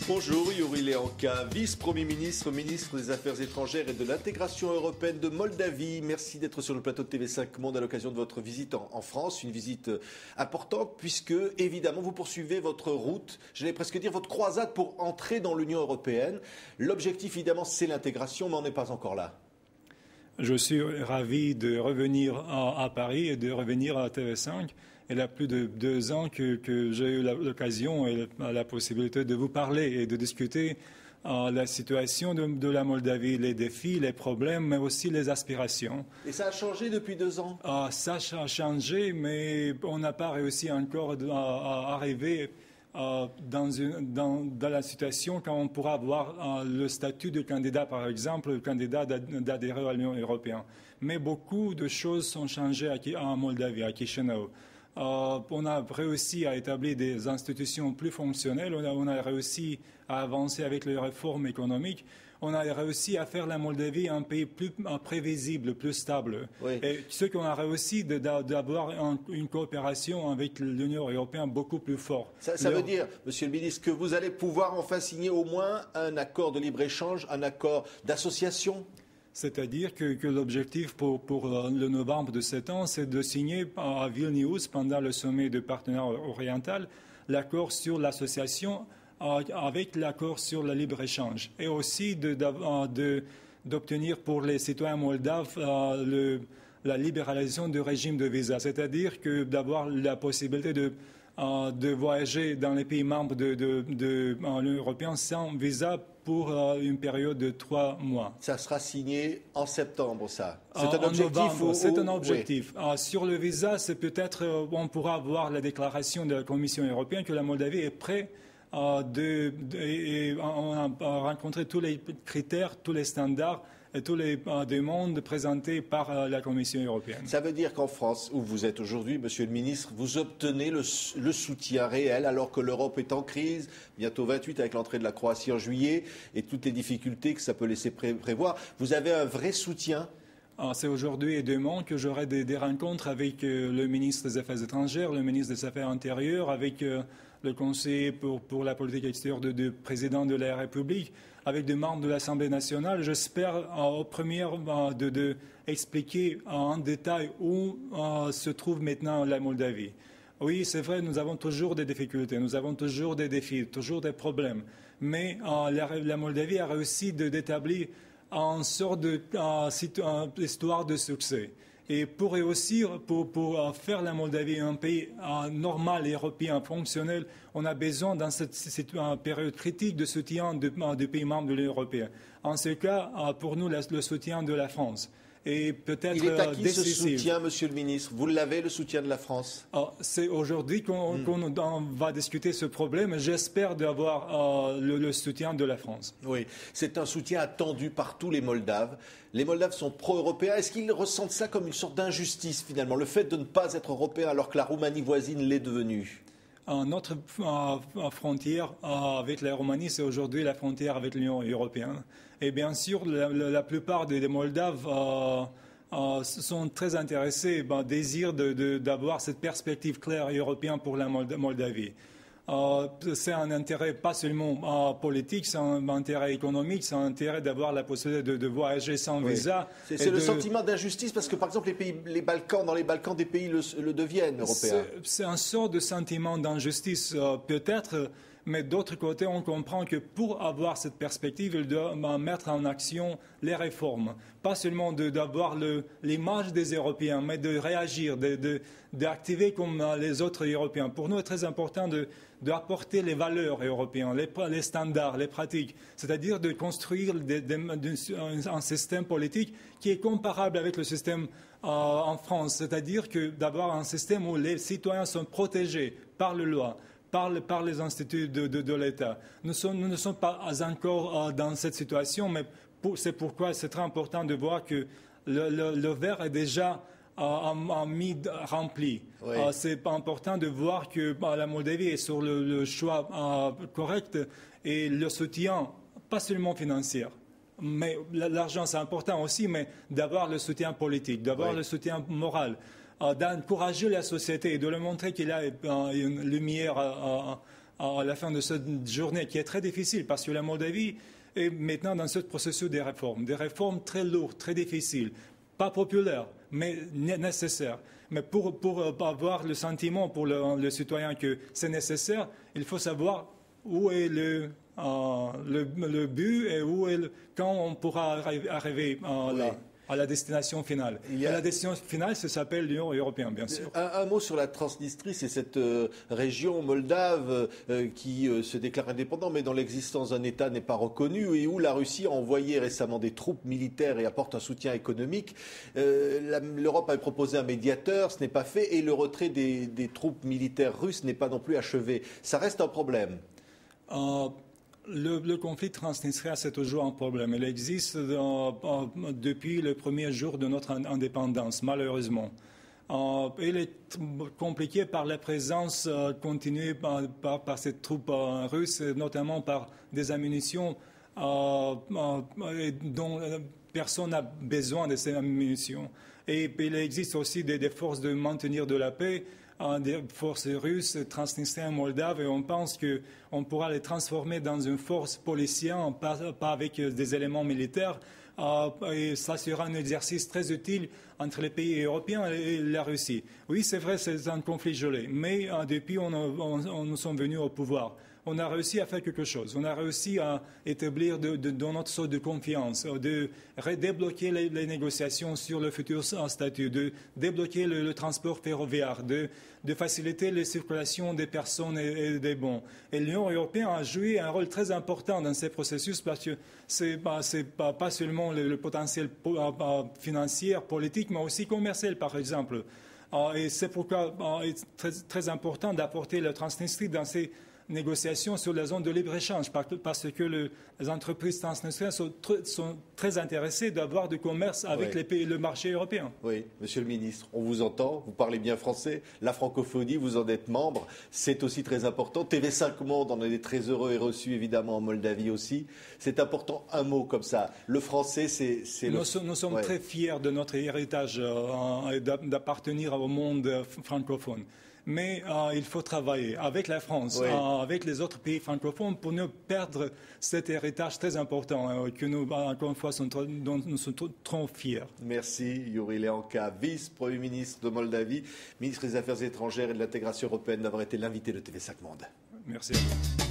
Bonjour, Yuri Leanka, vice-premier ministre, ministre des Affaires étrangères et de l'intégration européenne de Moldavie. Merci d'être sur le plateau de TV5 Monde à l'occasion de votre visite en France. Une visite importante puisque, évidemment, vous poursuivez votre route, j'allais presque dire votre croisade pour entrer dans l'Union européenne. L'objectif, évidemment, c'est l'intégration, mais on n'est pas encore là. Je suis ravi de revenir à Paris et de revenir à TV5. Il y a plus de 2 ans que j'ai eu l'occasion et la possibilité de vous parler et de discuter la situation de la Moldavie, les défis, les problèmes, mais aussi les aspirations. Et ça a changé depuis 2 ans? Ça a changé, mais on n'a pas réussi encore à arriver dans la situation quand on pourra avoir le statut de candidat, par exemple, le candidat d'adhérer à l'Union européenne. Mais beaucoup de choses sont changées en Moldavie, à Chisinau. On a réussi à établir des institutions plus fonctionnelles, on a réussi à avancer avec les réformes économiques, on a réussi à faire la Moldavie un pays plus prévisible, plus stable. Oui. Et ce qu'on a réussi d'avoir une coopération avec l'Union européenne beaucoup plus forte. Ça veut dire, Monsieur le ministre, que vous allez pouvoir enfin signer au moins un accord de libre-échange, un accord d'association? C'est-à-dire que l'objectif pour le novembre de cet an, c'est de signer à Vilnius, pendant le sommet de partenariat oriental, l'accord sur l'association avec l'accord sur le libre-échange. Et aussi d'obtenir pour les citoyens moldaves la libéralisation du régime de visa. C'est-à-dire que d'avoir la possibilité de voyager dans les pays membres de l'Union européenne sans visa pour une période de 3 mois. Ça sera signé en septembre, ça. C'est un objectif. C'est un objectif. Oui. Sur le visa, c'est peut-être on pourra avoir la déclaration de la Commission européenne que la Moldavie est prête on a rencontré tous les critères, tous les standards et toutes les demandes présentées par la Commission européenne. Ça veut dire qu'en France, où vous êtes aujourd'hui, Monsieur le ministre, vous obtenez le soutien réel alors que l'Europe est en crise, bientôt 28 avec l'entrée de la Croatie en juillet et toutes les difficultés que ça peut laisser prévoir. Vous avez un vrai soutien? C'est aujourd'hui et demain que j'aurai des rencontres avec le ministre des Affaires étrangères, le ministre des Affaires intérieures, avec le conseiller pour la politique extérieure du président de la République, avec des membres de l'Assemblée nationale. J'espère au premier expliquer en détail où se trouve maintenant la Moldavie. Oui, c'est vrai, nous avons toujours des difficultés, nous avons toujours des défis, toujours des problèmes. Mais la Moldavie a réussi d'établir une sorte d'histoire de succès. Et pour réussir, pour faire la Moldavie un pays normal, européen, fonctionnel, on a besoin, dans cette période critique, de soutien des pays membres de l'Union européenne. En ce cas, pour nous, le soutien de la France. Et peut-être il est à qui décisif. Ce soutien, Monsieur le ministre? Vous l'avez, le soutien de la France? C'est aujourd'hui qu'on va discuter ce problème. J'espère d'avoir le soutien de la France. Oui, c'est un soutien attendu par tous les Moldaves. Les Moldaves sont pro-européens. Est-ce qu'ils ressentent ça comme une sorte d'injustice, finalement, le fait de ne pas être européen alors que la Roumanie voisine l'est devenue? Notre frontière avec la Roumanie, c'est aujourd'hui la frontière avec l'Union européenne. Et bien sûr, la plupart des Moldaves sont très intéressés, désirent d'avoir cette perspective claire et européenne pour la Moldavie. C'est un intérêt pas seulement politique, c'est un intérêt économique, c'est un intérêt d'avoir la possibilité de voyager sans visa. C'est le sentiment d'injustice parce que, par exemple, dans les Balkans, des pays le deviennent européens. C'est un sort de sentiment d'injustice, peut-être, mais d'autre côté, on comprend que pour avoir cette perspective, il doit mettre en action les réformes. Pas seulement d'avoir l'image des Européens, mais de réagir, d'activer comme les autres Européens. Pour nous, c'est très important d'apporter les valeurs européennes, les standards, les pratiques, c'est-à-dire de construire un système politique qui est comparable avec le système en France, c'est-à-dire d'avoir un système où les citoyens sont protégés par la loi, par les instituts de l'État. Nous ne sommes pas encore dans cette situation, mais c'est pourquoi c'est très important de voir que le verre est déjà rempli. Oui. C'est important de voir que la Moldavie est sur le choix correct et le soutien, pas seulement financier. Mais l'argent, c'est important aussi, mais d'avoir le soutien politique, d'avoir le soutien moral, d'encourager la société et de leur montrer qu'il y a une lumière à la fin de cette journée, qui est très difficile, parce que la Moldavie est maintenant dans ce processus des réformes très lourdes, très difficiles, pas populaires, mais nécessaires. Mais pour avoir le sentiment pour le citoyen que c'est nécessaire, il faut savoir où est le but et quand on pourra arriver à la destination finale. La destination finale, ça s'appelle l'Union européenne, bien sûr. Un mot sur la Transnistrie, c'est cette région moldave qui se déclare indépendante, mais dont l'existence d'un État n'est pas reconnue et où la Russie a envoyé récemment des troupes militaires et apporte un soutien économique. L'Europe avait proposé un médiateur, ce n'est pas fait, et le retrait des troupes militaires russes n'est pas non plus achevé. Ça reste un problème. Le conflit transnistrien, c'est toujours un problème. Il existe depuis le premier jour de notre indépendance, malheureusement. Il est compliqué par la présence continue par ces troupes russes, notamment par des ammunitions dont personne n'a besoin de ces ammunitions. Et il existe aussi des forces de maintenir de la paix, des forces russes, transnistriennes, moldaves, et on pense qu'on pourra les transformer dans une force policière, pas avec des éléments militaires. Et ça sera un exercice très utile entre les pays européens et la Russie. Oui, c'est vrai, c'est un conflit gelé, mais depuis nous sommes venus au pouvoir. On a réussi à faire quelque chose. On a réussi à établir dans notre sorte de confiance, de débloquer les négociations sur le futur statut, de débloquer le transport ferroviaire, de faciliter la circulation des personnes et des bons. Et l'Union européenne a joué un rôle très important dans ces processus parce que c'est pas seulement le potentiel financier, politique, mais aussi commercial, par exemple. Et c'est pourquoi il est très, très important d'apporter la Transnistrie dans ces négociations sur la zone de libre-échange, parce que les entreprises transnistriennes sont très intéressées d'avoir du commerce avec le marché européen. Oui, Monsieur le Ministre, on vous entend, vous parlez bien français, la francophonie, vous en êtes membre, c'est aussi très important. TV5 Monde, on est très heureux et reçu évidemment en Moldavie aussi. C'est important, un mot comme ça. Le français, c'est Nous sommes très fiers de notre héritage et d'appartenir au monde francophone. Mais il faut travailler avec la France, avec les autres pays francophones pour ne perdre cet héritage très important que nous, encore une fois, dont nous sommes trop fiers. Merci, Iuri Leancă, vice-premier ministre de Moldavie, ministre des Affaires étrangères et de l'intégration européenne, d'avoir été l'invité de TV5 Monde. Merci à vous.